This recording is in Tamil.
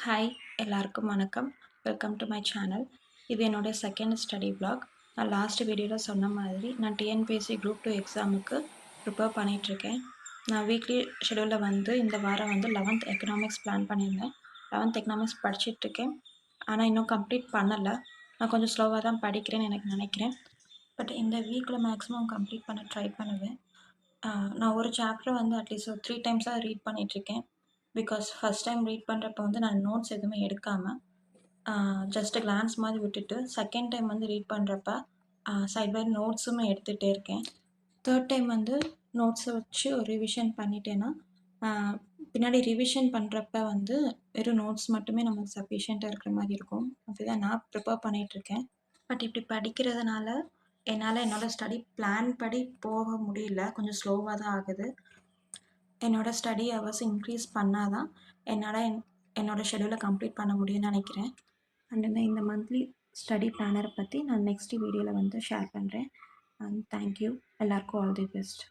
ஹாய் எல்லாருக்கும் வணக்கம். Welcome to my channel. இது என்னோடய செகண்ட் ஸ்டடி பிளாக். நான் லாஸ்ட் வீடியோவில் சொன்ன மாதிரி நான் டிஎன்பிஎஸ்சி குரூப் 2 எக்ஸாமுக்கு ப்ரிப்பேர் பண்ணிகிட்ருக்கேன். நான் வீக்லி ஷெடியூலில் இந்த வாரம் 11th எக்கனாமிக்ஸ் பிளான் பண்ணியிருந்தேன். 11th economics படிச்சிட்ருக்கேன். ஆனால் இன்னும் கம்ப்ளீட் பண்ணலை. நான் கொஞ்சம் ஸ்லோவாக தான் படிக்கிறேன்னு எனக்கு நினைக்கிறேன். பட் இந்த வீக்கில் மேக்ஸிமம் கம்ப்ளீட் பண்ண ட்ரை பண்ணுவேன். நான் ஒரு சாப்டர் அட்லீஸ்ட் ஒரு 3 டைம்ஸாக ரீட் பண்ணிகிட்ருக்கேன். பிகாஸ் ஃபஸ்ட் டைம் ரீட் பண்ணுறப்ப நான் நோட்ஸ் எதுவுமே எடுக்காமல் ஜஸ்ட் கிளான்ஸ் மாதிரி விட்டுட்டு செகண்ட் டைம் ரீட் பண்ணுறப்ப சைட் பை நோட்ஸுமே எடுத்துகிட்டே இருக்கேன். தேர்ட் டைம் நோட்ஸை வச்சு ஒரு ரிவிஷன் பண்ணிட்டேன்னா பின்னாடி ரிவிஷன் பண்ணுறப்ப வெறும் நோட்ஸ் மட்டுமே நமக்கு சஃபிஷியண்ட்டாக இருக்கிற மாதிரி இருக்கும். அப்படிதான் நான் ப்ரிப்பேர் பண்ணிகிட்ருக்கேன். பட் இப்படி படிக்கிறதுனால என்னால் என்னோடய ஸ்டடி பிளான் படி போக முடியல. கொஞ்சம் ஸ்லோவாக தான் ஆகுது. என்னோடய ஸ்டடி ஹவர்ஸ் இன்க்ரீஸ் பண்ணால் தான் என்னால் என்னோடய ஷெடியூலை கம்ப்ளீட் பண்ண முடியும்னு நினைக்கிறேன். அண்ட் இந்த மந்த்லி ஸ்டடி பிளானரை பற்றி நான் நெக்ஸ்ட் வீடியோவில் ஷேர் பண்ணுறேன். And thank you. எல்லாருக்கும் ஆல் தி பெஸ்ட்.